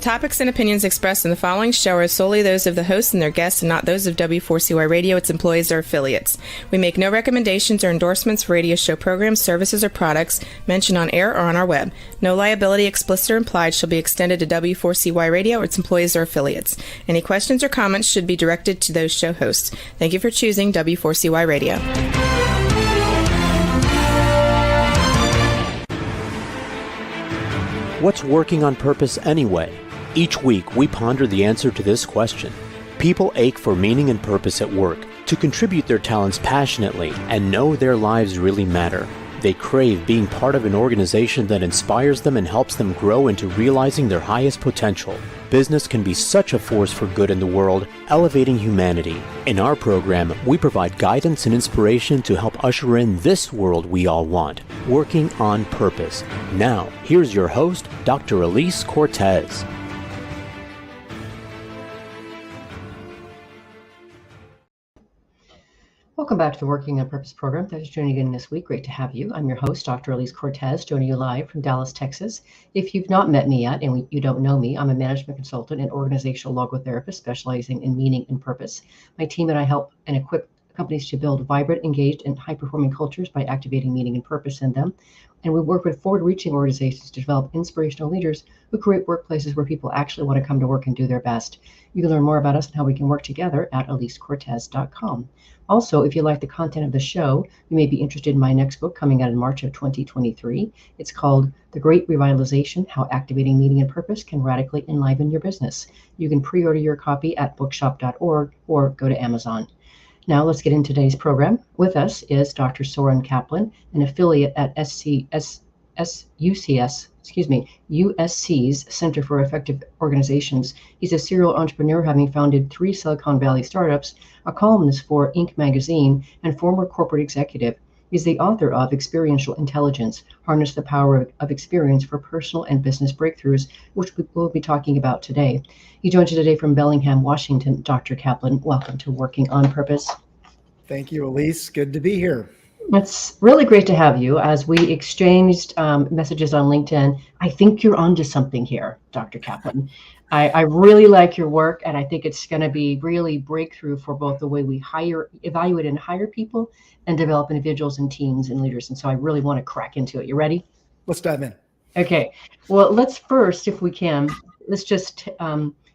topics and opinions expressed in the following show are solely those of the hosts and their guests and not those of W4CY Radio, its employees, or affiliates. We make no recommendations or endorsements for radio show programs, services, or products mentioned on air or on our web. No liability, explicit or implied, shall be extended to W4CY Radio or its employees or affiliates. Any questions or comments should be directed to those show hosts. Thank you for choosing W4CY Radio. What's working on purpose anyway? Each week, we ponder the answer to this question. People ache for meaning and purpose at work, to contribute their talents passionately and know their lives really matter. They crave being part of an organization that inspires them and helps them grow into realizing their highest potential. Business can be such a force for good in the world, elevating humanity. In our program, we provide guidance and inspiration to help usher in this world we all want, working on purpose. Now, here's your host, Dr. Alise Cortez. Welcome back to the Working on Purpose program. Thanks for joining in this week. Great to have you. I'm your host, Dr. Alise Cortez, joining you live from Dallas, Texas. If you've not met me yet and you don't know me, I'm a management consultant and organizational logotherapist specializing in meaning and purpose. My team and I help and equip companies to build vibrant, engaged, and high-performing cultures by activating meaning and purpose in them. And we work with forward-reaching organizations to develop inspirational leaders who create workplaces where people actually want to come to work and do their best. You can learn more about us and how we can work together at alisecortez.com. Also, if you like the content of the show, you may be interested in my next book coming out in March of 2023. It's called The Great Revitalization: How Activating Meaning and Purpose Can Radically Enliven Your Business. You can pre-order your copy at bookshop.org or go to Amazon. Now let's get into today's program. With us is Dr. Soren Kaplan, an affiliate at USC's Center for Effective Organizations. He's a serial entrepreneur, having founded 3 Silicon Valley startups, a columnist for Inc. magazine, and former corporate executive. He's the author of Experiential Intelligence, Harness the Power of Experience for Personal and Business Breakthroughs, which we will be talking about today. He joins us today from Bellingham, Washington. Dr. Kaplan, welcome to Working on Purpose. Thank you, Alise. Good to be here. It's really great to have you. As we exchanged messages on LinkedIn, I think you're onto something here, Dr. Kaplan. I really like your work, and I think it's going to be really breakthrough for both the way we evaluate and hire people and develop individuals and teams and leaders. And so I really want to crack into it. You ready? Let's dive in. Okay. Well, let's first, if we can, let's just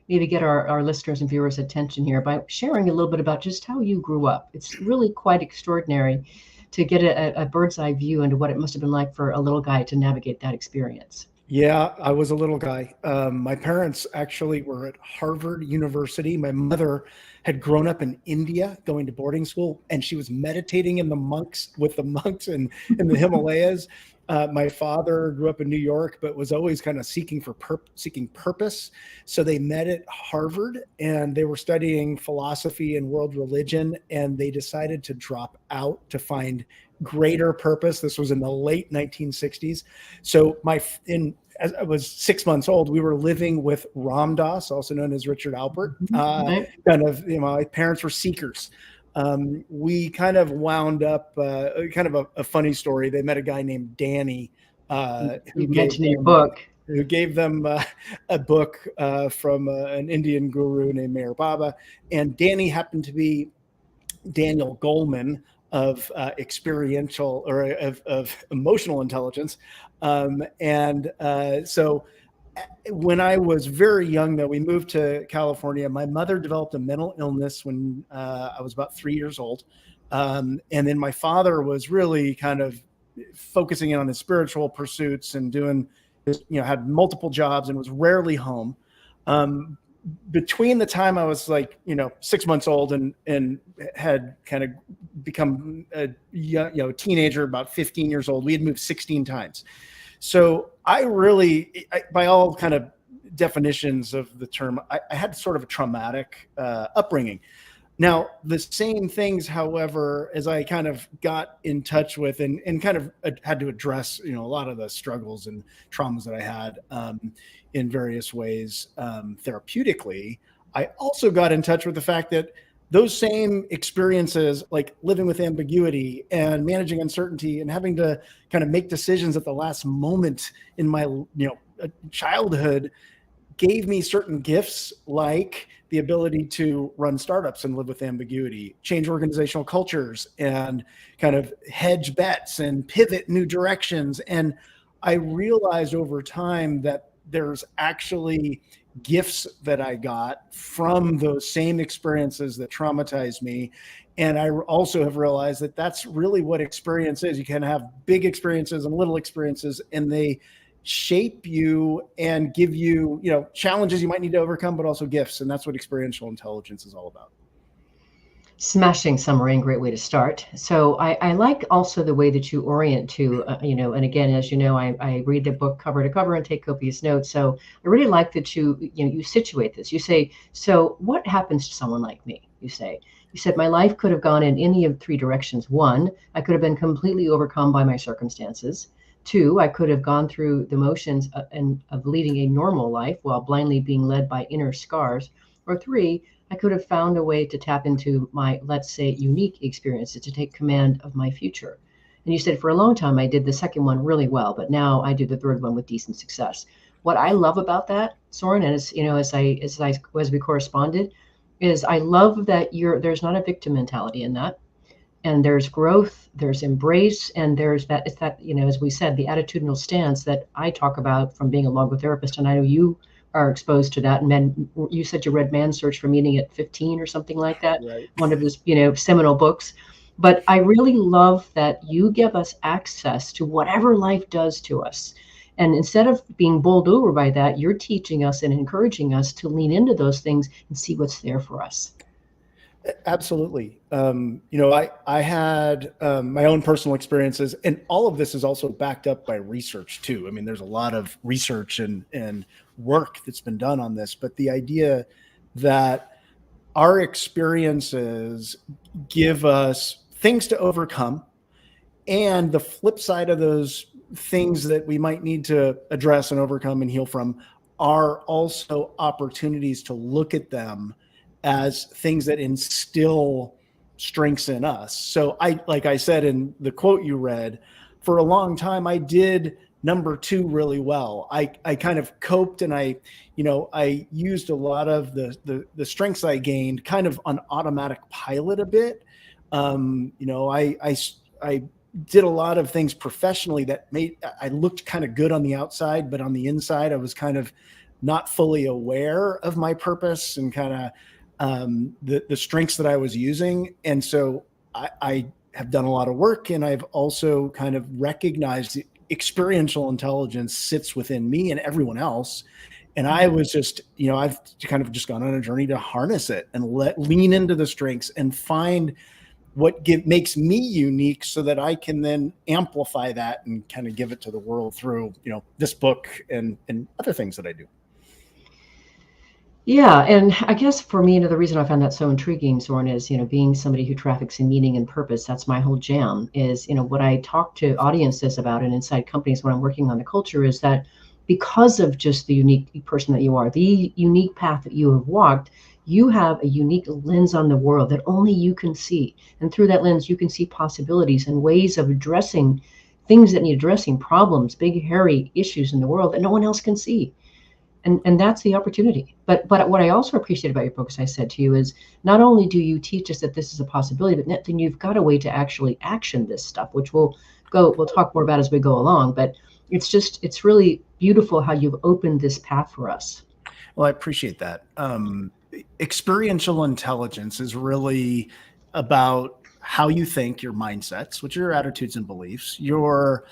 maybe get our listeners and viewers' attention here by sharing a little bit about just how you grew up. It's really quite extraordinary to get a bird's eye view into what it must have been like for a little guy to navigate that experience. Yeah, I was a little guy. My parents actually were at Harvard University. My mother had grown up in India going to boarding school, and she was meditating with the monks in the Himalayas. My father grew up in New York, but was always kind of seeking purpose. So they met at Harvard, and they were studying philosophy and world religion, and they decided to drop out to find greater purpose. This was in the late 1960s. So as I was 6 months old, we were living with Ram Dass, also known as Richard Alpert. My parents were seekers. We kind of wound up kind of a funny story. They met a guy named Danny, who gave them a book from an Indian guru named Meher Baba. And Danny happened to be Daniel Goleman of experiential or of emotional intelligence. So when I was very young, though, we moved to California. My mother developed a mental illness when I was about 3 years old. And then my father was really kind of focusing in on his spiritual pursuits and had multiple jobs and was rarely home. Between the time I was 6 months old and had kind of become a teenager, about 15 years old, we had moved 16 times. So I by all kind of definitions of the term, I had sort of a traumatic upbringing. Now, the same things, however, as I kind of got in touch with and kind of had to address, a lot of the struggles and traumas that I had in various ways therapeutically, I also got in touch with the fact that those same experiences, like living with ambiguity and managing uncertainty and having to kind of make decisions at the last moment in my childhood, gave me certain gifts, like the ability to run startups and live with ambiguity, change organizational cultures, and kind of hedge bets and pivot new directions. And I realized over time that there's actually gifts that I got from those same experiences that traumatized me. And I also have realized that that's really what experience is. You can have big experiences and little experiences, and they shape you and give you, challenges you might need to overcome, but also gifts. And that's what experiential intelligence is all about. Smashing summary, great way to start. So I like also the way that you orient to, and again, as you know, I read the book cover to cover and take copious notes. So I really like that you situate this. You say, so what happens to someone like me? You said, my life could have gone in any of three directions. One, I could have been completely overcome by my circumstances. Two, I could have gone through the motions of leading a normal life while blindly being led by inner scars. Or three, I could have found a way to tap into my, let's say, unique experiences to take command of my future. And you said for a long time, I did the second one really well, but now I do the third one with decent success. What I love about that, Soren, and as we corresponded, is I love that there's not a victim mentality in that. And there's growth, there's embrace, and there's that, as we said, the attitudinal stance that I talk about from being a logotherapist. And I know you are exposed to that. And you said you read Man's Search for Meaning at 15 or something like that, right? One of his, seminal books. But I really love that you give us access to whatever life does to us. And instead of being bowled over by that, you're teaching us and encouraging us to lean into those things and see what's there for us. Absolutely. I had my own personal experiences, and all of this is also backed up by research too. I mean, there's a lot of research and work that's been done on this, but the idea that our experiences give us things to overcome, and the flip side of those things that we might need to address and overcome and heal from are also opportunities to look at them as things that instill strengths in us. So like I said in the quote you read, for a long time, I did number two really well. I kind of coped, and I used a lot of the strengths I gained kind of on automatic pilot a bit. I did a lot of things professionally that I looked kind of good on the outside, but on the inside, I was kind of not fully aware of my purpose and kind of the strengths that I was using. And so I have done a lot of work, and I've also kind of recognized that experiential intelligence sits within me and everyone else. And I was just, I've kind of just gone on a journey to harness it and lean into the strengths and find what makes me unique, so that I can then amplify that and kind of give it to the world through, this book and other things that I do. Yeah. And I guess for me, the reason I found that so intriguing, Soren, is, being somebody who traffics in meaning and purpose, that's my whole jam. Is, what I talk to audiences about and inside companies when I'm working on the culture is that because of just the unique person that you are, the unique path that you have walked, you have a unique lens on the world that only you can see. And through that lens, you can see possibilities and ways of addressing things that need addressing, problems, big, hairy issues in the world that no one else can see. And that's the opportunity. But what I also appreciate about your book, as I said to you, is not only do you teach us that this is a possibility, but then you've got a way to actually action this stuff, which we'll talk more about as we go along. But it's really beautiful how you've opened this path for us. Well, I appreciate that. Experiential intelligence is really about how you think, your mindsets, which are your attitudes and beliefs, your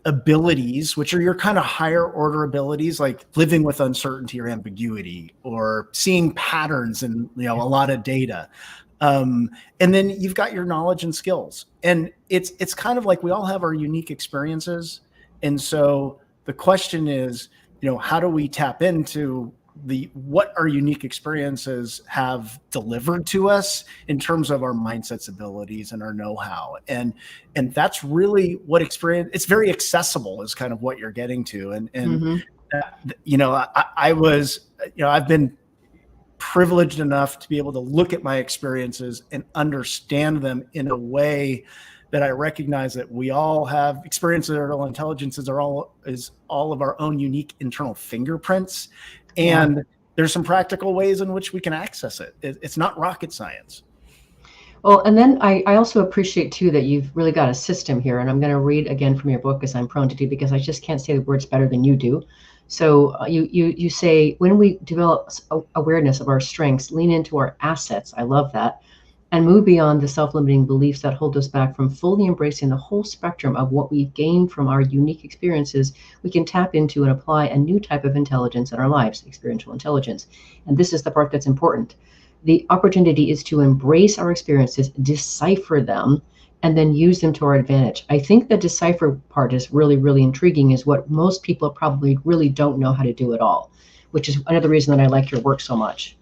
abilities, which are your kind of higher order abilities, like living with uncertainty or ambiguity, or seeing patterns and a lot of data. And then you've got your knowledge and skills. And it's kind of like we all have our unique experiences. And so the question is, how do we tap into what our unique experiences have delivered to us in terms of our mindsets, abilities, and our know-how. And that's really what experience, it's very accessible is kind of what you're getting to. And I've been privileged enough to be able to look at my experiences and understand them in a way that I recognize that we all have experiential intelligences is all of our own unique internal fingerprints. And there's some practical ways in which we can access it. It's not rocket science. Well, and then I also appreciate too that you've really got a system here, and I'm going to read again from your book, as I'm prone to do, because I just can't say the words better than you do. So you say, when we develop awareness of our strengths, lean into our assets. I love that. And move beyond the self-limiting beliefs that hold us back from fully embracing the whole spectrum of what we've gained from our unique experiences, we can tap into and apply a new type of intelligence in our lives, experiential intelligence. And this is the part that's important. The opportunity is to embrace our experiences, decipher them, and then use them to our advantage. I think the decipher part is really, really intriguing, is what most people probably really don't know how to do at all, which is another reason that I like your work so much.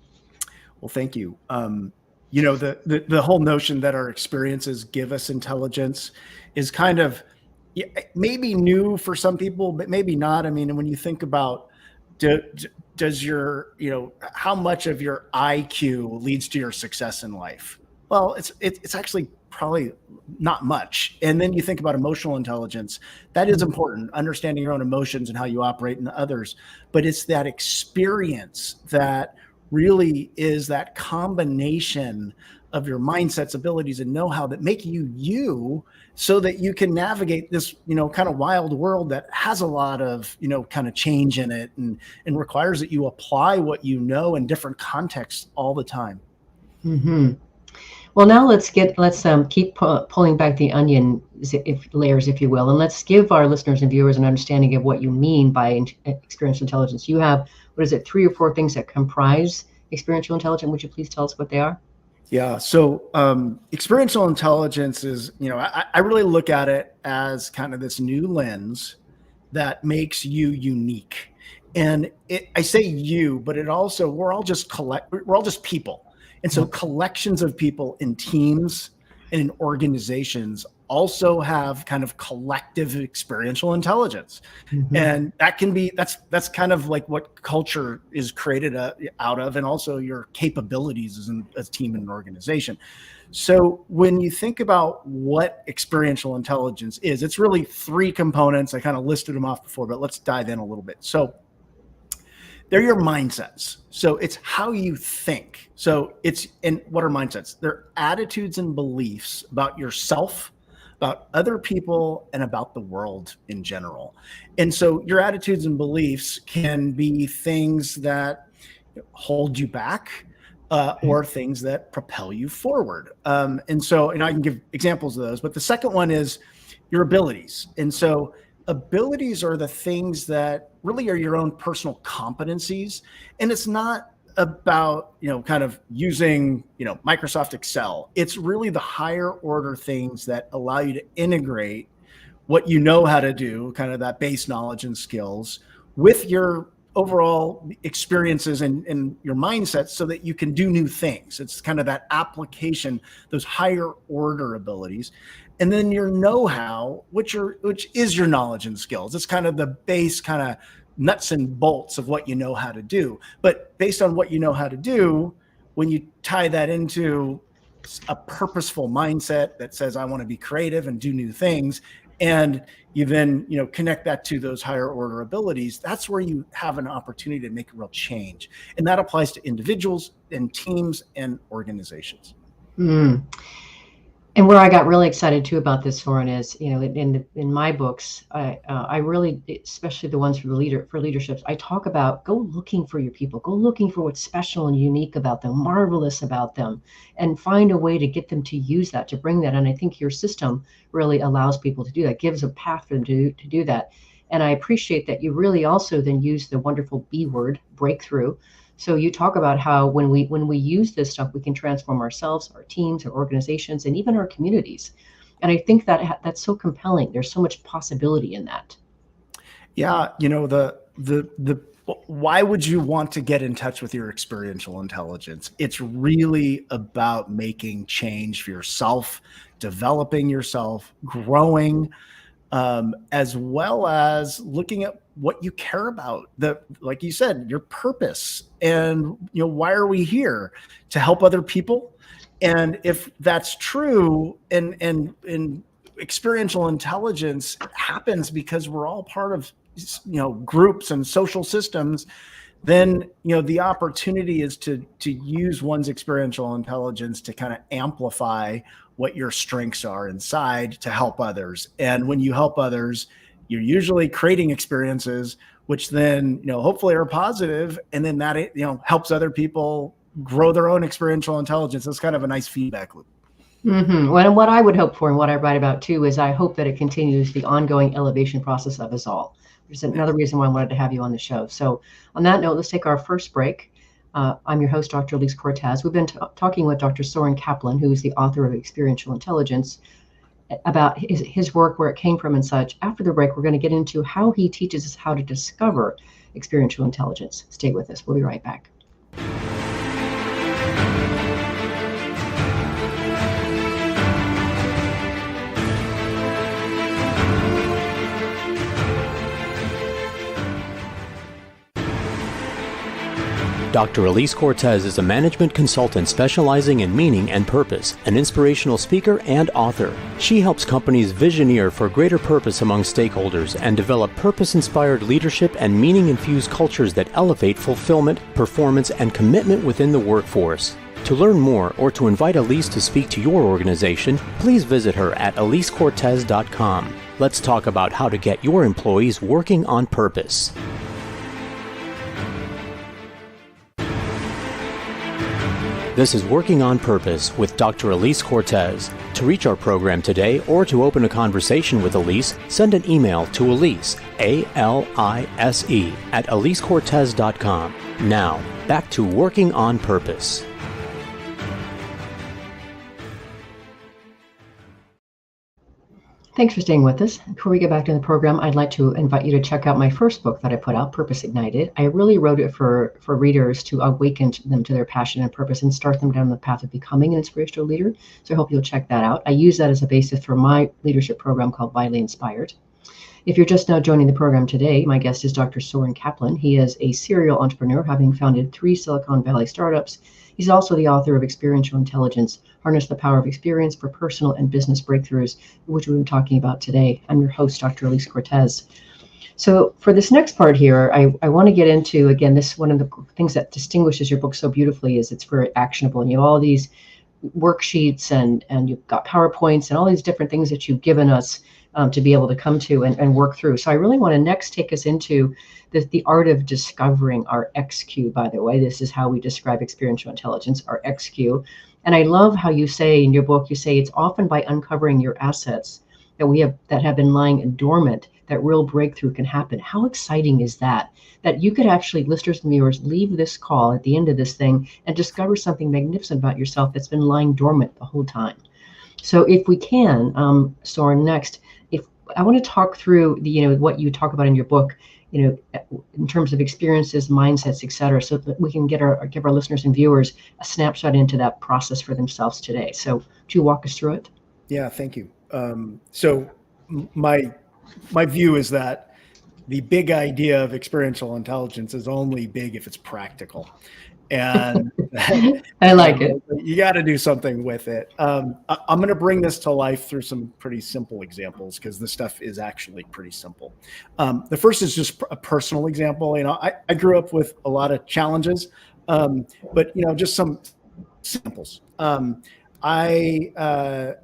Well, thank you. The whole notion that our experiences give us intelligence is kind of maybe new for some people, but maybe not. I mean, when you think about does your, how much of your IQ leads to your success in life? Well, it's actually probably not much. And then you think about emotional intelligence. That is important, understanding your own emotions and how you operate in others. But it's that experience that really is that combination of your mindsets, abilities, and know-how that make you so that you can navigate this, kind of wild world that has a lot of, kind of change in it and requires that you apply what you know in different contexts all the time. Mm-hmm. Well, now let's keep pulling back the onion layers, if you will, and let's give our listeners and viewers an understanding of what you mean by experiential intelligence. You have, 3 or 4 things that comprise experiential intelligence. Would you please tell us what they are? Yeah. So experiential intelligence is, I really look at it as kind of this new lens that makes you unique. And I say you, but we're all just people. And so collections of people in teams and in organizations also have kind of collective experiential intelligence. Mm-hmm. And that's kind of like what culture is created out of, and also your capabilities as a team and an organization. So when you think about what experiential intelligence is, it's really 3 components. I kind of listed them off before, but let's dive in a little bit. So they're your mindsets. So it's how you think. And what are mindsets? They're attitudes and beliefs about yourself, about other people, and about the world in general. And so your attitudes and beliefs can be things that hold you back, or things that propel you forward. And I can give examples of those, but the second one is your abilities. And so abilities are the things that really are your own personal competencies. And it's not about, kind of using, Microsoft Excel. It's really the higher order things that allow you to integrate what you know how to do, kind of that base knowledge and skills, with your overall experiences and your mindset, so that you can do new things. It's kind of that application, those higher order abilities. And then your know-how, which is your knowledge and skills. It's kind of the base kind of nuts and bolts of what you know how to do. But based on what you know how to do, when you tie that into a purposeful mindset that says, I want to be creative and do new things, and you then, connect that to those higher order abilities, that's where you have an opportunity to make a real change. And that applies to individuals and teams and organizations. Mm. And where I got really excited too about this, Soren, is, in my books, I really, especially the ones for leaderships, I talk about go looking for your people, go looking for what's special and unique about them, marvelous about them, and find a way to get them to use that, to bring that. And I think your system really allows people to do that, gives a path for them to do that. And I appreciate that you really also then use the wonderful B word, breakthrough. So you talk about how when we use this stuff, we can transform ourselves, our teams, our organizations, and even our communities. And I think that that's so compelling. There's so much possibility in that. Yeah, why would you want to get in touch with your experiential intelligence? It's really about making change for yourself, developing yourself, growing, as well as looking at what you care about, like you said, your purpose, and why are we here? To help other people. And if that's true, and experiential intelligence happens because we're all part of groups and social systems then, the opportunity is to use one's experiential intelligence to kind of amplify what your strengths are inside to help others. And when you help others, you're usually creating experiences, which then, hopefully are positive. And then that, helps other people grow their own experiential intelligence. It's kind of a nice feedback loop. Mm-hmm. Well, and what I would hope for and what I write about too is I hope that it continues the ongoing elevation process of us all. There's another reason why I wanted to have you on the show. So on that note, let's take our first break. I'm your host, Dr. Alise Cortez. We've been talking with Dr. Soren Kaplan, who is the author of Experiential Intelligence, about his work, where it came from and such. After the break, we're going to get into how he teaches us how to discover experiential intelligence. Stay with us. We'll be right back. Dr. Alise Cortez is a management consultant specializing in meaning and purpose, an inspirational speaker and author. She helps companies visioneer for greater purpose among stakeholders and develop purpose-inspired leadership and meaning-infused cultures that elevate fulfillment, performance, and commitment within the workforce. To learn more or to invite Alise to speak to your organization, please visit her at alisecortez.com. Let's talk about how to get your employees working on purpose. This is Working on Purpose with Dr. Alise Cortez. To reach our program today or to open a conversation with Alise, send an email to Alise, A-L-I-S-E, at alisecortez.com. Now, back to Working on Purpose. Thanks for staying with us. Before we get back to the program, I'd like to invite you to check out my first book that I put out, Purpose Ignited. I really wrote it for readers to awaken them to their passion and purpose and start them down the path of becoming an inspirational leader. So I hope you'll check that out. I use that as a basis for my leadership program called Vitally Inspired. If you're just now joining the program today, my guest is Dr. Soren Kaplan. He is a serial entrepreneur, having founded 3 Silicon Valley startups. He's also the author of Experiential Intelligence, Harness the Power of Experience for Personal and Business Breakthroughs, which we've been talking about today. I'm your host, Dr. Alise Cortez. So for this next part here, I want to get into, again, this one of the things that distinguishes your book so beautifully is it's very actionable. And you have all these worksheets and you've got PowerPoints and all these different things that you've given us to be able to come to and work through. So I really want to next take us into the art of discovering our XQ, by the way. This is how we describe experiential intelligence, our XQ. And I love how you say in your book, you say it's often by uncovering your assets that have been lying dormant that real breakthrough can happen. How exciting is that? That you could actually, listeners and viewers, leave this call at the end of this thing and discover something magnificent about yourself that's been lying dormant the whole time. So if we can, Soren, next, I want to talk through what you talk about in your book, in terms of experiences, mindsets, et cetera, so that we can give our listeners and viewers a snapshot into that process for themselves today. So do you walk us through it? Yeah, thank you. So my view is that the big idea of experiential intelligence is only big if it's practical. And I like it. You got to do something with it. I'm going to bring this to life through some pretty simple examples because this stuff is actually pretty simple. The first is just a personal example. I grew up with a lot of challenges, but just some samples. I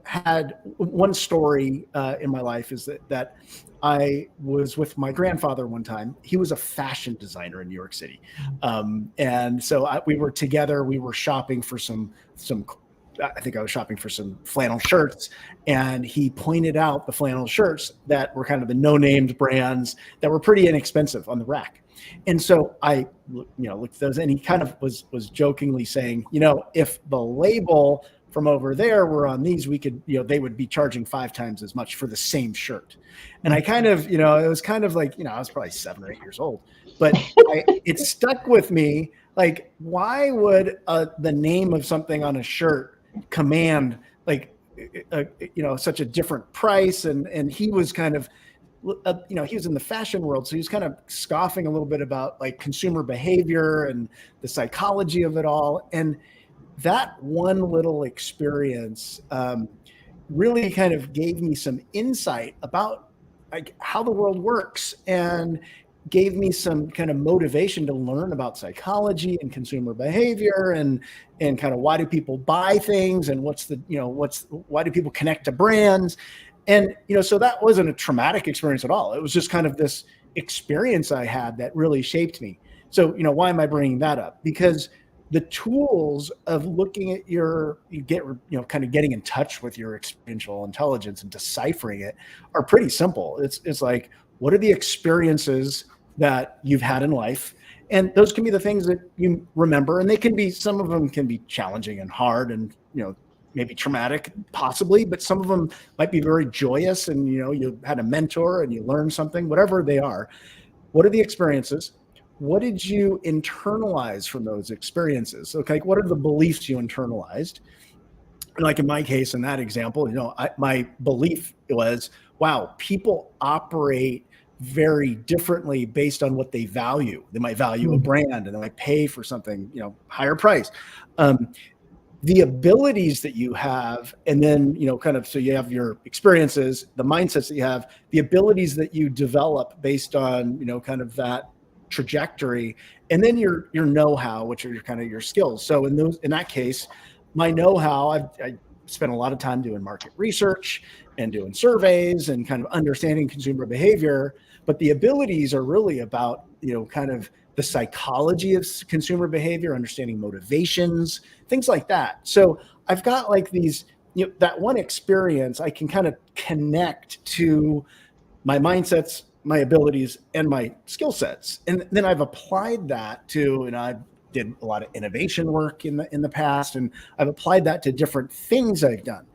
had one story in my life is that I was with my grandfather one time. He was a fashion designer in New York City. And so we were together, we were shopping for some, I think I was shopping for some flannel shirts, and he pointed out the flannel shirts that were kind of the no-named brands that were pretty inexpensive on the rack. And so I, looked at those, and he kind of was jokingly saying, if the label from over there were on these, we could, they would be charging 5 times as much for the same shirt. And I kind of, it was kind of like, I was probably 7 or 8 years old, but it stuck with me. Like, why would the name of something on a shirt command such a different price? And he was kind of, he was in the fashion world. So he was kind of scoffing a little bit about like consumer behavior and the psychology of it all. And that one little experience really kind of gave me some insight about like how the world works. And gave me some kind of motivation to learn about psychology and consumer behavior and kind of why do people buy things and why do people connect to brands. And, so that wasn't a traumatic experience at all. It was just kind of this experience I had that really shaped me. So, why am I bringing that up? Because the tools of looking at kind of getting in touch with your experiential intelligence and deciphering it are pretty simple. It's like, what are the experiences that you've had in life? And those can be the things that you remember. And some of them can be challenging and hard and, maybe traumatic possibly, but some of them might be very joyous and, you had a mentor and you learned something, whatever they are. What are the experiences? What did you internalize from those experiences? Okay, what are the beliefs you internalized? And like in my case, in that example, my belief was, wow, people operate very differently based on what they value. They might value a brand and they might pay for something, higher price. The abilities that you have, and then, so you have your experiences, the mindsets that you have, the abilities that you develop based on, kind of that trajectory, and then your know-how, which are your skills. So in that case, my know-how, I spent a lot of time doing market research and doing surveys and kind of understanding consumer behavior, but the abilities are really about, kind of the psychology of consumer behavior, understanding motivations, things like that. So I've got like these, that one experience I can kind of connect to my mindsets, my abilities, and my skill sets. And then I've applied that to, and I did a lot of innovation work in the past, and I've applied that to different things I've done.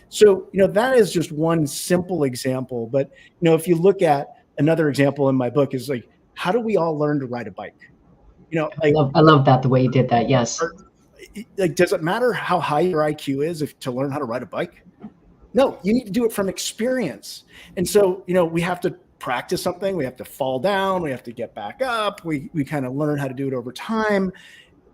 So, that is just one simple example. But, if you look at another example in my book is like, how do we all learn to ride a bike? I love that, the way you did that. Yes. Like, does it matter how high your IQ is to learn how to ride a bike? No, you need to do it from experience. And so, we have to practice something. We have to fall down. We have to get back up. We kind of learn how to do it over time.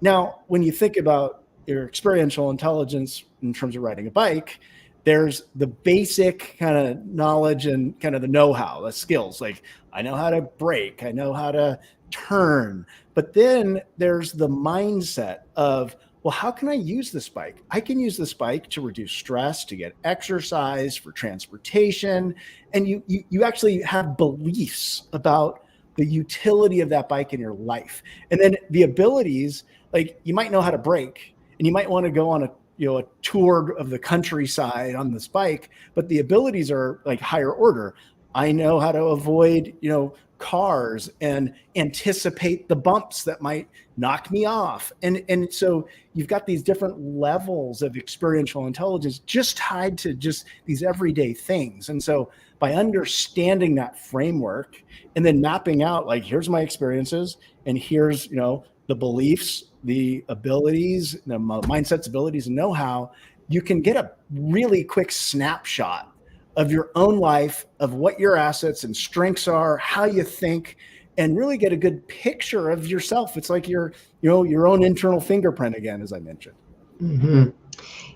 Now, when you think about your experiential intelligence in terms of riding a bike, there's the basic kind of knowledge and kind of the know-how, the skills. Like, I know how to brake, I know how to turn. But then there's the mindset of, well, how can I use this bike? I can use this bike to reduce stress, to get exercise, for transportation. And you actually have beliefs about the utility of that bike in your life. And then the abilities, like you might know how to brake and you might want to go on a tour of the countryside on this bike, but the abilities are like higher order. I know how to avoid, cars and anticipate the bumps that might knock me off. And so you've got these different levels of experiential intelligence just tied to just these everyday things. And so by understanding that framework and then mapping out, like, here's my experiences and here's, the beliefs, the abilities, the mindsets, abilities, and know-how, you can get a really quick snapshot of your own life, of what your assets and strengths are, how you think, and really get a good picture of yourself. It's like your own internal fingerprint again, as I mentioned. Mm-hmm.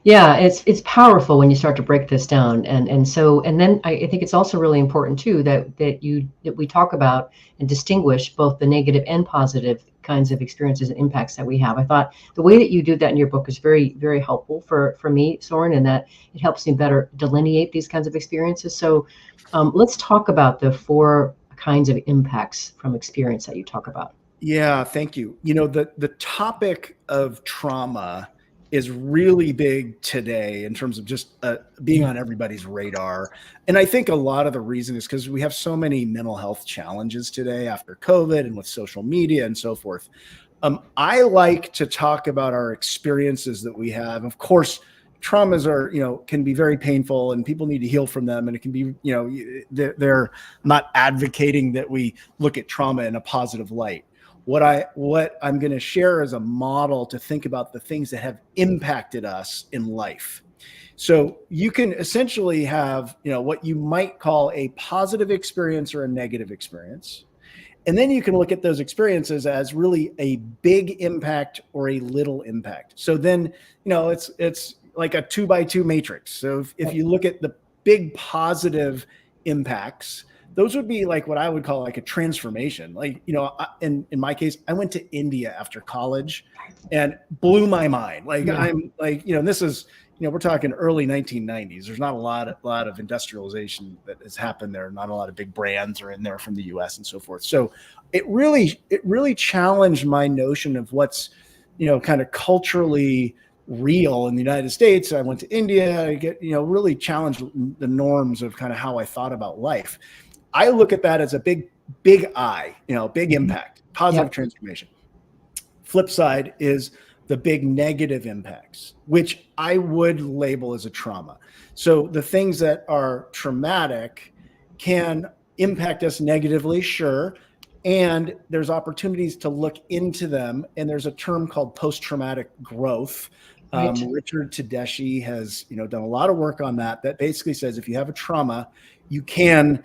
Yeah, it's powerful when you start to break this down, and then I think it's also really important too that we talk about and distinguish both the negative and positive kinds of experiences and impacts that we have. I thought the way that you do that in your book is very, very helpful for me, Soren, and that it helps me better delineate these kinds of experiences. So let's talk about the 4 kinds of impacts from experience that you talk about. Yeah, thank you. The topic of trauma is really big today in terms of just being on everybody's radar. And I think a lot of the reason is because we have so many mental health challenges today after COVID and with social media and so forth. I like to talk about our experiences that we have. Of course, traumas are, can be very painful and people need to heal from them. And it can be, they're not advocating that we look at trauma in a positive light. What I'm going to share is a model to think about the things that have impacted us in life. So you can essentially have, what you might call a positive experience or a negative experience. And then you can look at those experiences as really a big impact or a little impact. So then, it's like a 2x2 matrix. So if you look at the big positive impacts, those would be like what I would call like a transformation. Like, in my case, I went to India after college and blew my mind. Like, Yeah. I'm like, this is, we're talking early 1990s. There's not a lot of industrialization that has happened there. Not a lot of big brands are in there from the US and so forth. So it really challenged my notion of what's, kind of culturally real in the United States. I went to India. I really challenged the norms of kind of how I thought about life. I look at that as a big I, big impact, positive transformation. Flip side is the big negative impacts, which I would label as a trauma. So the things that are traumatic can impact us negatively, sure. And there's opportunities to look into them. And there's a term called post-traumatic growth. Right. Richard Tedeschi has, done a lot of work on that basically says if you have a trauma, you can,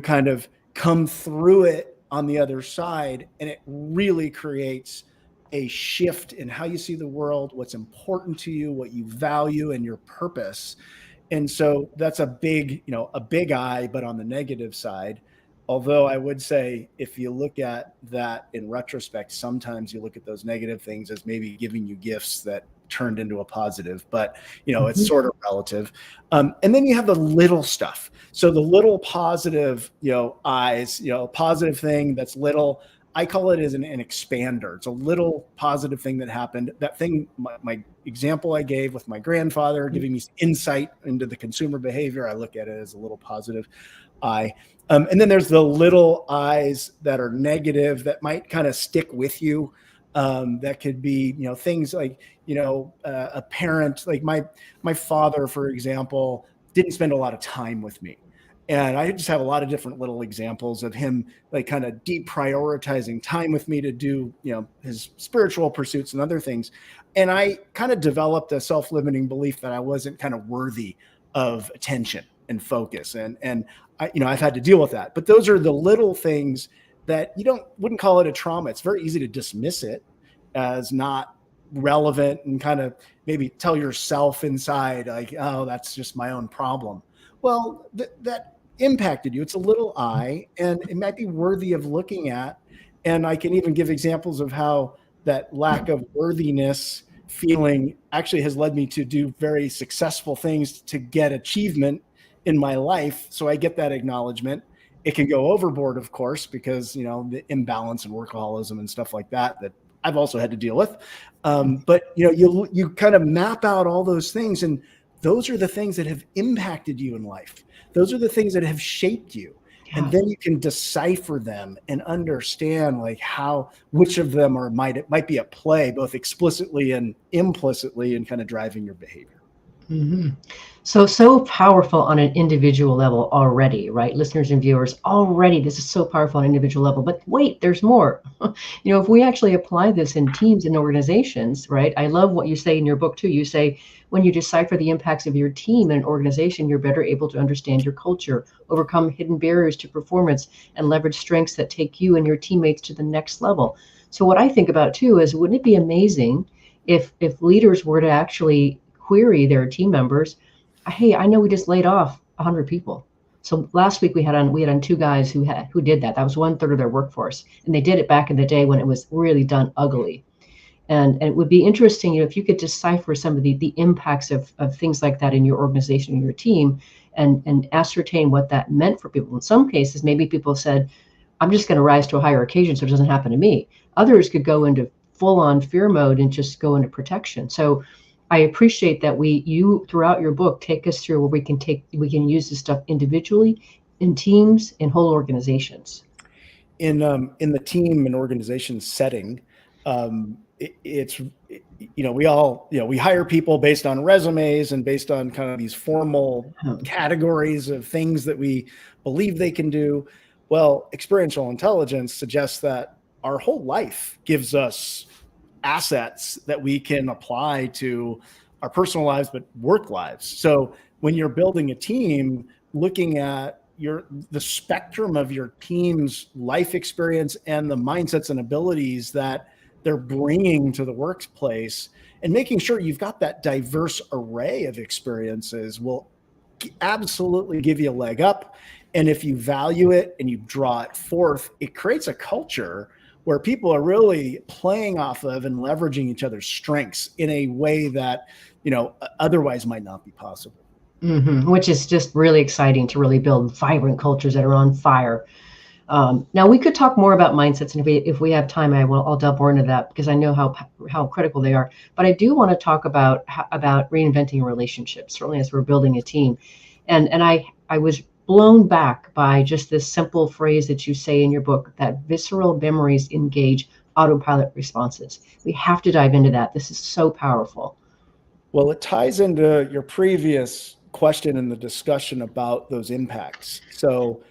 kind of come through it on the other side. And it really creates a shift in how you see the world, what's important to you, what you value, and your purpose. And so that's a big I, but on the negative side. Although I would say if you look at that in retrospect, sometimes you look at those negative things as maybe giving you gifts that turned into a positive, but it's sort of relative. And then you have the little stuff. So the little positive, I's, positive thing that's little, I call it as an expander. It's a little positive thing that happened. That thing, my example I gave with my grandfather, giving me insight into the consumer behavior, I look at it as a little positive I. And then there's the little I's that are negative that might kind of stick with you. That could be, things like, a parent, like my father, for example, didn't spend a lot of time with me. And I just have a lot of different little examples of him, like kind of deprioritizing time with me to do, his spiritual pursuits and other things. And I kind of developed a self-limiting belief that I wasn't kind of worthy of attention and focus. And I, I've had to deal with that. But those are the little things that wouldn't call it a trauma. It's very easy to dismiss it as not relevant and kind of maybe tell yourself inside like, oh, that's just my own problem. Well, that impacted you. It's a little I, and it might be worthy of looking at. And I can even give examples of how that lack of worthiness feeling actually has led me to do very successful things to get achievement in my life. So I get that acknowledgement. It can go overboard, of course, because, the imbalance and workaholism and stuff like that I've also had to deal with. But, you kind of map out all those things, and those are the things that have impacted you in life. Those are the things that have shaped you. Yeah. And then you can decipher them and understand like which of them might be at play, both explicitly and implicitly, in kind of driving your behavior. Mm-hmm. So powerful on an individual level already, right? Listeners and viewers, already this is so powerful on an individual level. But wait, there's more. If we actually apply this in teams and organizations, right? I love what you say in your book too. You say when you decipher the impacts of your team and an organization, you're better able to understand your culture, overcome hidden barriers to performance, and leverage strengths that take you and your teammates to the next level. So what I think about too is, wouldn't it be amazing if leaders were to actually query their team members? Hey, I know we just laid off 100 people. So last week we had on two guys who did that. That was 1/3 of their workforce, and they did it back in the day when it was really done ugly. And it would be interesting, if you could decipher some of the impacts of things like that in your organization and your team, and ascertain what that meant for people. In some cases, maybe people said, "I'm just going to rise to a higher occasion, so it doesn't happen to me." Others could go into full-on fear mode and just go into protection. So I appreciate that you throughout your book take us through where we can use this stuff individually, in teams, in whole organizations. In the team and organization setting, we hire people based on resumes and based on kind of these formal categories of things that we believe they can do. Well, experiential intelligence suggests that our whole life gives us assets that we can apply to our personal lives, but work lives. So when you're building a team, looking at the spectrum of your team's life experience and the mindsets and abilities that they're bringing to the workplace, and making sure you've got that diverse array of experiences will absolutely give you a leg up. And if you value it and you draw it forth, it creates a culture where people are really playing off of and leveraging each other's strengths in a way that, otherwise might not be possible. Which is just really exciting to really build vibrant cultures that are on fire. Now we could talk more about mindsets, and if we have time, I'll delve more into that because I know how critical they are. But I do want to talk about reinventing relationships, certainly as we're building a team. And I was blown back by just this simple phrase that you say in your book, that visceral memories engage autopilot responses. We have to dive into that. This is so powerful. Well, it ties into your previous question in the discussion about those impacts. So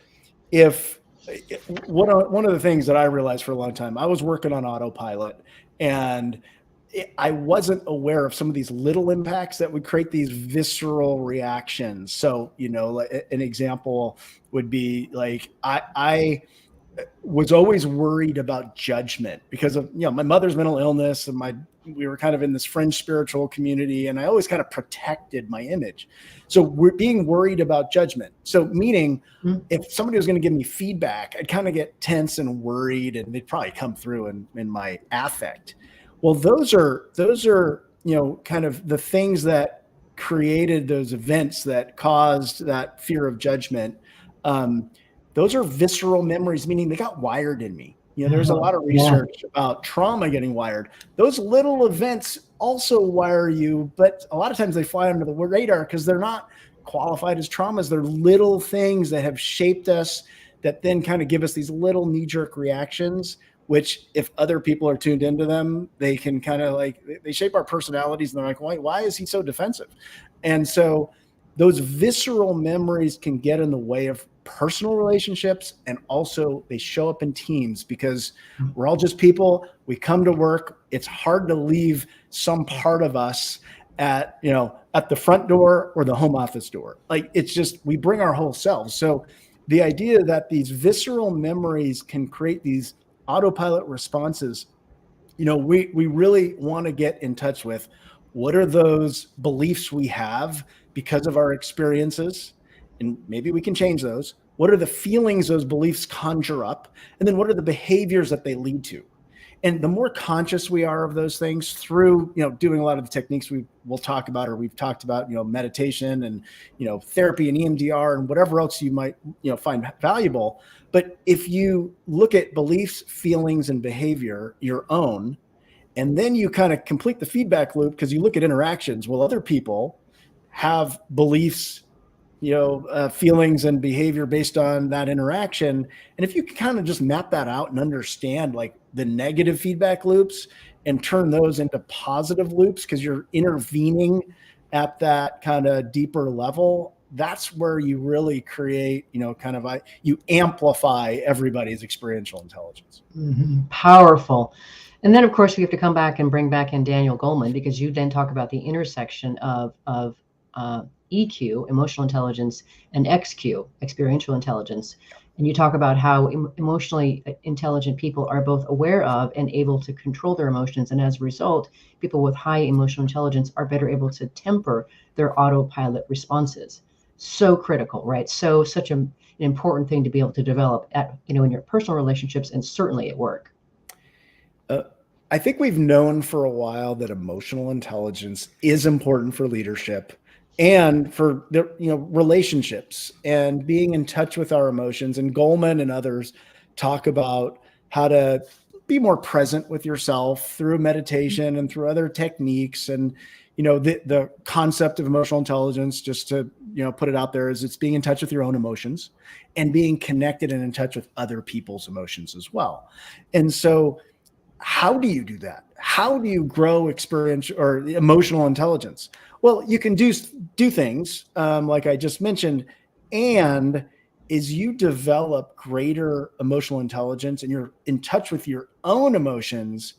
one of the things that I realized for a long time, I was working on autopilot, and I wasn't aware of some of these little impacts that would create these visceral reactions. So, an example would be like, I was always worried about judgment because of, my mother's mental illness, and we were kind of in this fringe spiritual community, and I always kind of protected my image. So we're being worried about judgment. So meaning if somebody was going to give me feedback, I'd kind of get tense and worried, and they'd probably come through in my affect. Well, those are, kind of the things that created those events that caused that fear of judgment. Those are visceral memories, meaning they got wired in me. There's a lot of research about trauma getting wired. Those little events also wire you, but a lot of times they fly under the radar because they're not qualified as traumas. They're little things that have shaped us that then kind of give us these little knee-jerk reactions, which if other people are tuned into them, they can kind of they shape our personalities, and they're like, why is he so defensive? And so those visceral memories can get in the way of personal relationships, and also they show up in teams because we're all just people. We come to work. It's hard to leave some part of us at the front door or the home office door. It's just, we bring our whole selves. So the idea that these visceral memories can create these autopilot responses, we really want to get in touch with what are those beliefs we have because of our experiences, and maybe we can change those. What are the feelings those beliefs conjure up? And then what are the behaviors that they lead to? And the more conscious we are of those things through, doing a lot of the techniques we'll talk about, or we've talked about, meditation and, therapy and EMDR and whatever else you might, find valuable. But if you look at beliefs, feelings, and behavior, your own, and then you kind of complete the feedback loop because you look at interactions. Well, other people have beliefs, feelings and behavior based on that interaction. And if you can kind of just map that out and understand the negative feedback loops and turn those into positive loops because you're intervening at that kind of deeper level, that's where you really create, you amplify everybody's experiential intelligence. Powerful. And then, of course, we have to come back and bring back in Daniel Goleman, because you then talk about the intersection of EQ, emotional intelligence, and XQ, experiential intelligence. And you talk about how emotionally intelligent people are both aware of and able to control their emotions. And as a result, people with high emotional intelligence are better able to temper their autopilot responses. So critical, right? So such an important thing to be able to develop in your personal relationships and certainly at work. I think we've known for a while that emotional intelligence is important for leadership and for relationships and being in touch with our emotions. And Goleman and others talk about how to be more present with yourself through meditation and through other techniques. And the concept of emotional intelligence, just to put it out there, is it's being in touch with your own emotions and being connected and in touch with other people's emotions as well. And so how do you do that? How do you grow experiential or emotional intelligence? Well, you can do things like I just mentioned, and as you develop greater emotional intelligence and you're in touch with your own emotions,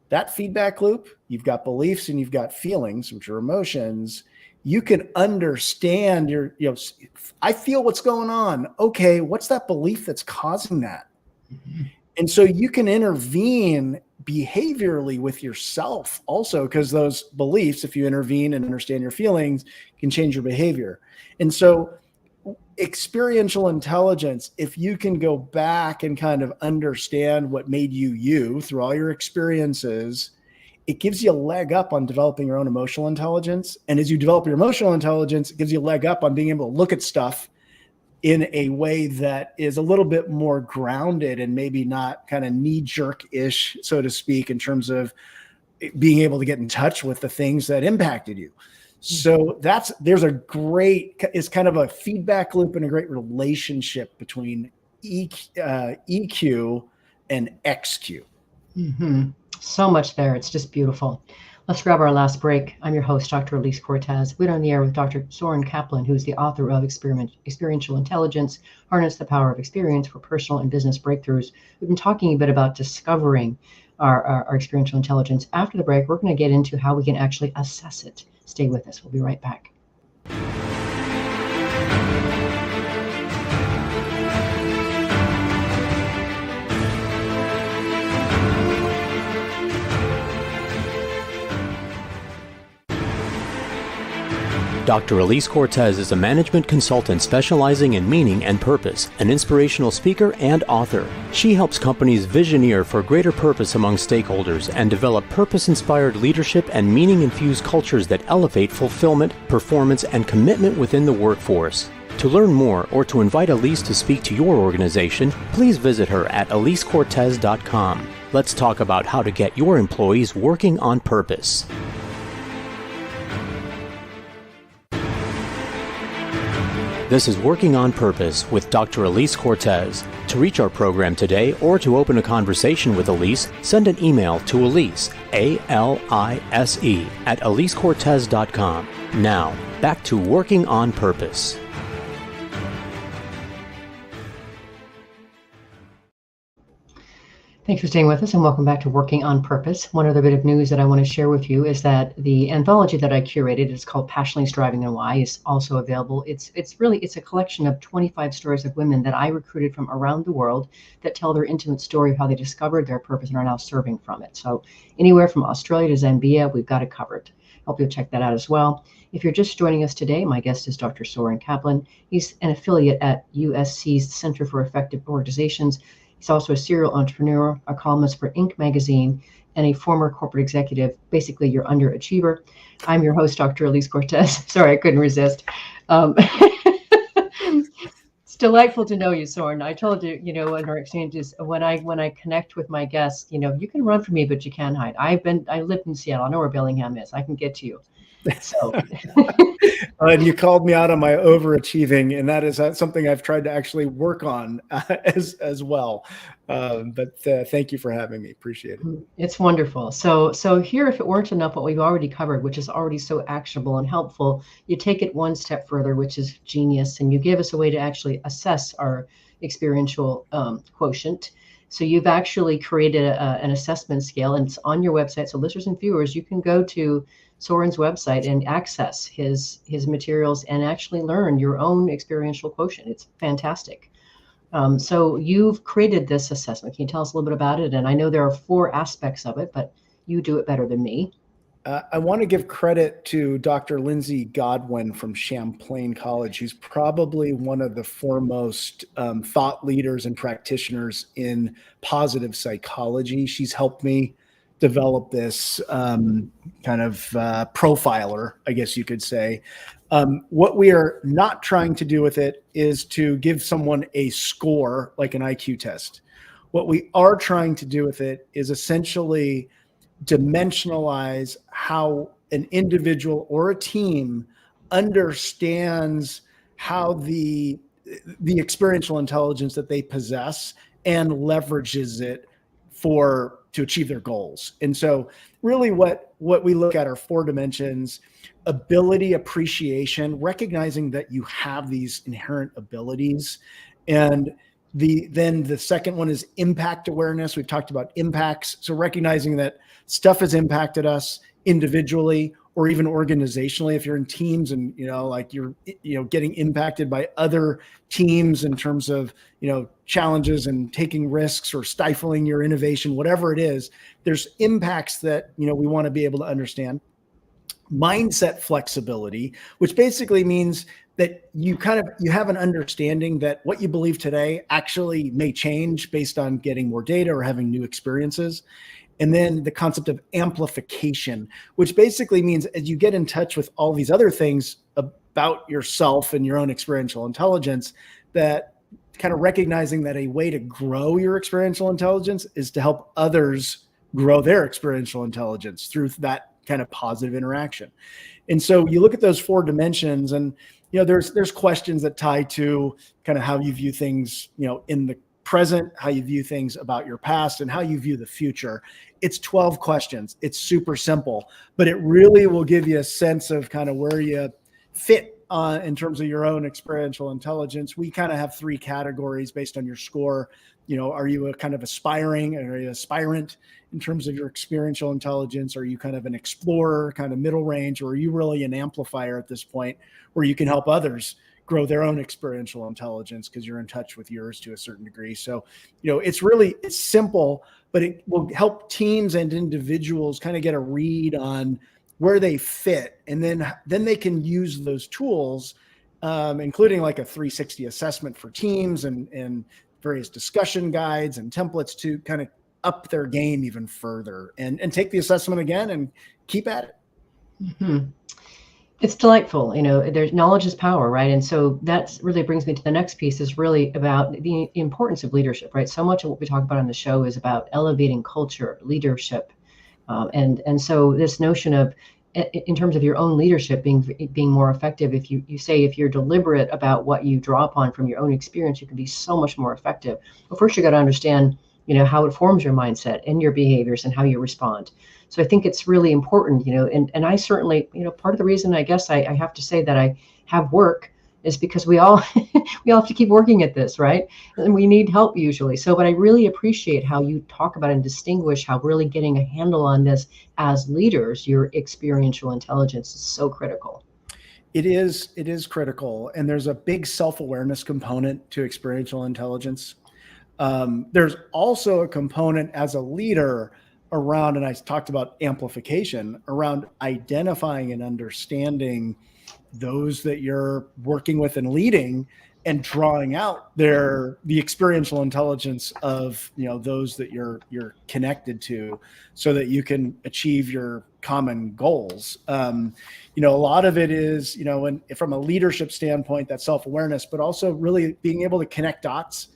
that feedback loop, you've got beliefs and you've got feelings, which are emotions. You can understand I feel what's going on. Okay, what's that belief that's causing that? And so you can intervene behaviorally with yourself also, because those beliefs, if you intervene and understand your feelings, can change your behavior. And so experiential intelligence, if you can go back and kind of understand what made you you through all your experiences, it gives you a leg up on developing your own emotional intelligence. And as you develop your emotional intelligence, it gives you a leg up on being able to look at stuff in a way that is a little bit more grounded and maybe not kind of knee-jerk-ish, so to speak, in terms of being able to get in touch with the things that impacted you. So it's kind of a feedback loop and a great relationship between EQ and XQ. Mm-hmm. So much there. It's just beautiful. Let's grab our last break. I'm your host, Dr. Alise Cortez. We're on the air with Dr. Soren Kaplan, who's the author of Experiential Intelligence, Harness the Power of Experience for Personal and Business Breakthroughs. We've been talking a bit about discovering our experiential intelligence. After the break, we're going to get into how we can actually assess it. Stay with us. We'll be right back. Dr. Alise Cortez is a management consultant specializing in meaning and purpose, an inspirational speaker and author. She helps companies visioneer for greater purpose among stakeholders and develop purpose-inspired leadership and meaning-infused cultures that elevate fulfillment, performance, and commitment within the workforce. To learn more or to invite Alise to speak to your organization, please visit her at alisecortez.com. Let's talk about how to get your employees working on purpose. This is Working on Purpose with Dr. Alise Cortez. To reach our program today or to open a conversation with Alise, send an email to Alise, A-L-I-S-E, at alisecortez.com. Now, back to Working on Purpose. Thanks for staying with us and welcome back to Working on Purpose. One other bit of news that I want to share with you is that the anthology that I curated, it's called Passionately Striving and Why, is also available. It's a collection of 25 stories of women that I recruited from around the world that tell their intimate story of how they discovered their purpose and are now serving from it. So anywhere from Australia to Zambia, we've got it covered. Hope you'll check that out as well. If you're just joining us today, my guest is Dr. Soren Kaplan. He's an affiliate at USC's Center for Effective Organizations. He's also a serial entrepreneur, a columnist for Inc. magazine, and a former corporate executive, basically your underachiever. I'm your host, Dr. Alise Cortez. Sorry, I couldn't resist. It's delightful to know you, Soren. I told you, in our exchanges, when I connect with my guests, you can run from me, but you can't hide. I lived in Seattle. I know where Bellingham is. I can get to you. So, and you called me out on my overachieving, and that is something I've tried to actually work on as well. But thank you for having me. Appreciate it. It's wonderful. So here, if it weren't enough what we've already covered, which is already so actionable and helpful, you take it one step further, which is genius, and you give us a way to actually assess our experiential quotient. So you've actually created an assessment scale, and it's on your website. So listeners and viewers, you can go to Soren's website and access his materials and actually learn your own experiential quotient. It's fantastic. So you've created this assessment. Can you tell us a little bit about it? And I know there are 4 aspects of it, but you do it better than me. I want to give credit to Dr. Lindsay Godwin from Champlain College, who's probably one of the foremost thought leaders and practitioners in positive psychology. She's helped me develop this kind of profiler, I guess you could say. What we are not trying to do with it is to give someone a score like an IQ test. What we are trying to do with it is essentially dimensionalize how an individual or a team understands how the experiential intelligence that they possess and leverages it to achieve their goals. And so really what we look at are 4 dimensions: ability, appreciation, recognizing that you have these inherent abilities. And then the second one is impact awareness. We've talked about impacts. So recognizing that stuff has impacted us individually or even organizationally. If you're in teams and, you're getting impacted by other teams in terms of, challenges and taking risks or stifling your innovation, whatever it is, there's impacts that, we want to be able to understand. Mindset flexibility, which basically means that you have an understanding that what you believe today actually may change based on getting more data or having new experiences. And then the concept of amplification, which basically means as you get in touch with all these other things about yourself and your own experiential intelligence, that kind of recognizing that a way to grow your experiential intelligence is to help others grow their experiential intelligence through that kind of positive interaction. And so you look at those 4 dimensions, and there's questions that tie to kind of how you view things, in the present, how you view things about your past, and how you view the future. It's 12 questions. It's super simple, but it really will give you a sense of kind of where you fit in terms of your own experiential intelligence. We kind of have 3 categories based on your score. Are you a kind of aspiring, are you aspirant in terms of your experiential intelligence? Are you kind of an explorer, kind of middle range, or are you really an amplifier at this point where you can help others grow their own experiential intelligence because you're in touch with yours to a certain degree? So, it's simple, but it will help teams and individuals kind of get a read on where they fit. And then they can use those tools, including like a 360 assessment for teams and various discussion guides and templates to kind of up their game even further and take the assessment again and keep at it. Mm-hmm. It's delightful. There's knowledge is power, right? And so that really brings me to the next piece, is really about the importance of leadership, right? So much of what we talk about on the show is about elevating culture, leadership. And so this notion of, in terms of your own leadership being more effective, if you're deliberate about what you draw upon from your own experience, you can be so much more effective. But first you got to understand, how it forms your mindset and your behaviors and how you respond. So I think it's really important, and I certainly, part of the reason I guess I have to say that I have work is because we all have to keep working at this, right? And we need help usually. So, but I really appreciate how you talk about and distinguish how really getting a handle on this as leaders, your experiential intelligence is so critical. It is critical. And there's a big self-awareness component to experiential intelligence. There's also a component as a leader around, and I talked about amplification, around identifying and understanding those that you're working with and leading, and drawing out the experiential intelligence of those that you're connected to, so that you can achieve your common goals. A lot of it is from a leadership standpoint, that self-awareness, but also really being able to connect dots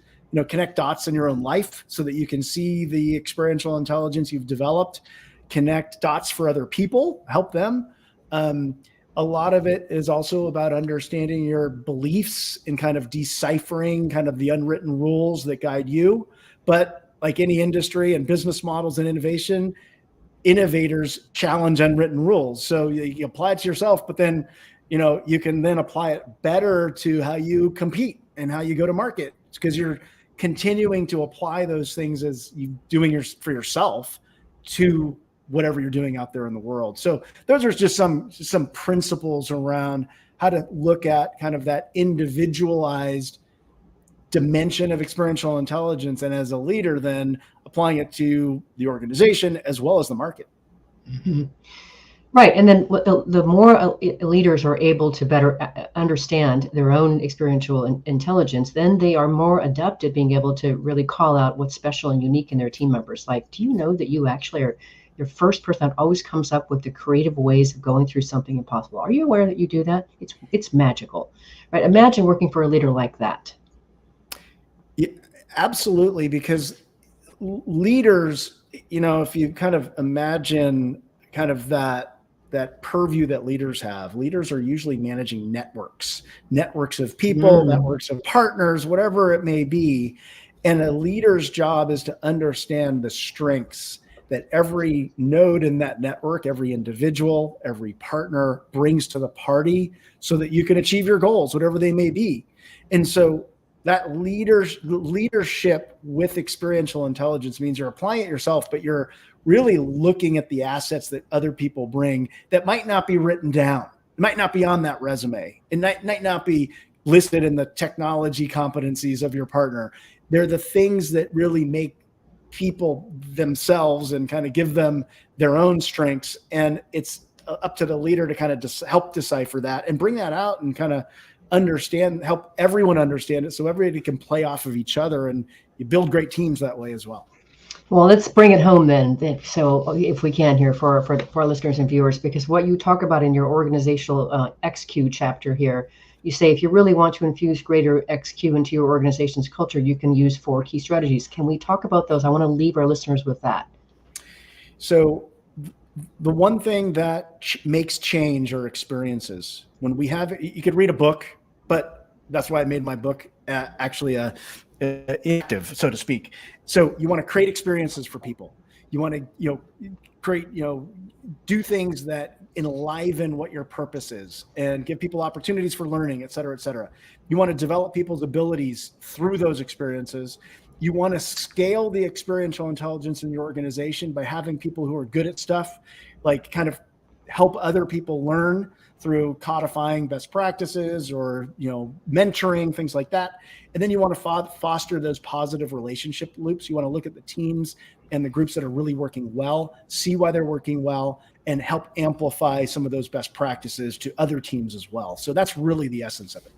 in your own life so that you can see the experiential intelligence you've developed, connect dots for other people, help them. A lot of it is also about understanding your beliefs and kind of deciphering kind of the unwritten rules that guide you. But like any industry and business models and innovation, innovators challenge unwritten rules. So you apply it to yourself, but then, you can then apply it better to how you compete and how you go to market, because you're continuing to apply those things as you doing for yourself to whatever you're doing out there in the world. So those are just some principles around how to look at kind of that individualized dimension of experiential intelligence, and as a leader, then applying it to the organization as well as the market. Mm-hmm. Right. And then the more leaders are able to better understand their own experiential intelligence, then they are more adept at being able to really call out what's special and unique in their team members. Like, do you know that you actually are your first person that always comes up with the creative ways of going through something impossible? Are you aware that you do that? It's magical, right? Imagine working for a leader like that. Yeah, absolutely. Because leaders, if you kind of imagine kind of that purview that leaders have, leaders are usually managing networks of people, networks of partners, whatever it may be. And a leader's job is to understand the strengths that every node in that network, every individual, every partner brings to the party, so that you can achieve your goals, whatever they may be. And so that leadership with experiential intelligence means you're applying it yourself, but you're really looking at the assets that other people bring that might not be written down, might not be on that resume, it might not be listed in the technology competencies of your partner. They're the things that really make people themselves and kind of give them their own strengths. And it's up to the leader to kind of help decipher that and bring that out and kind of help everyone understand it so everybody can play off of each other, and you build great teams that way as well. Well, let's bring it home then. So if we can here for our listeners and viewers, because what you talk about in your organizational XQ chapter here, you say if you really want to infuse greater XQ into your organization's culture, you can use 4 key strategies. Can we talk about those? I want to leave our listeners with that. So the one thing that makes change are experiences. When we have, you could read a book, but that's why I made my book actually active, so to speak. So you want to create experiences for people. You want to, create, do things that enliven what your purpose is and give people opportunities for learning, et cetera, et cetera. You want to develop people's abilities through those experiences. You want to scale the experiential intelligence in your organization by having people who are good at stuff, like kind of help other people learn through codifying best practices or, mentoring, things like that. And then you want to foster those positive relationship loops. You want to look at the teams and the groups that are really working well, see why they're working well, and help amplify some of those best practices to other teams as well. So that's really the essence of it.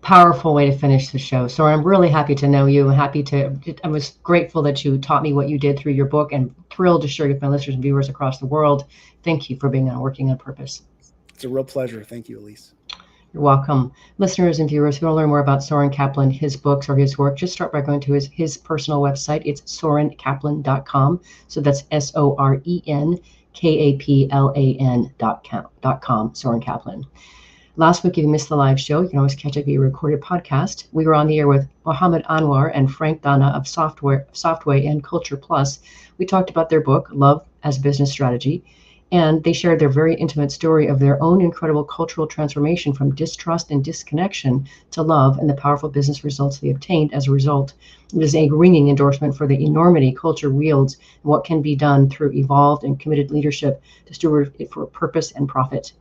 Powerful way to finish the show. So I'm really happy to know you. I was grateful that you taught me what you did through your book, and thrilled to share with my listeners and viewers across the world. Thank you for being on Working on Purpose. It's a real pleasure. Thank you, Alise. You're welcome. Listeners and viewers who want to learn more about Soren Kaplan, his books, or his work, just start by going to his personal website. It's sorenkaplan.com. So that's SorenKaplan.com, Soren Kaplan. Last week, if you missed the live show, you can always catch up via recorded podcast. We were on the air with Mohammed Anwar and Frank Donna of Softway and Culture Plus. We talked about their book, Love as Business Strategy, and they shared their very intimate story of their own incredible cultural transformation from distrust and disconnection to love, and the powerful business results they obtained as a result. It is a ringing endorsement for the enormity culture wields and what can be done through evolved and committed leadership to steward it for purpose and profit.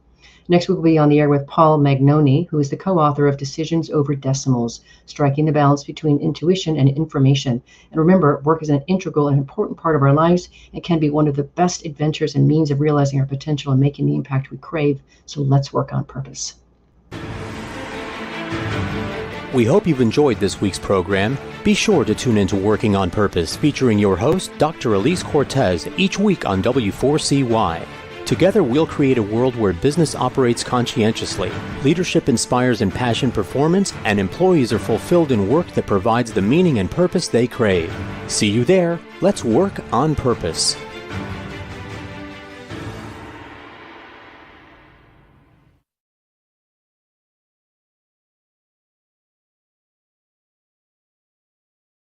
Next week, we'll be on the air with Paul Magnoni, who is the co-author of Decisions Over Decimals, Striking the Balance Between Intuition and Information. And remember, work is an integral and important part of our lives and can be one of the best adventures and means of realizing our potential and making the impact we crave. So let's work on purpose. We hope you've enjoyed this week's program. Be sure to tune into Working on Purpose, featuring your host, Dr. Alise Cortez, each week on W4CY. Together, we'll create a world where business operates conscientiously, leadership inspires impassioned performance, and employees are fulfilled in work that provides the meaning and purpose they crave. See you there. Let's work on purpose.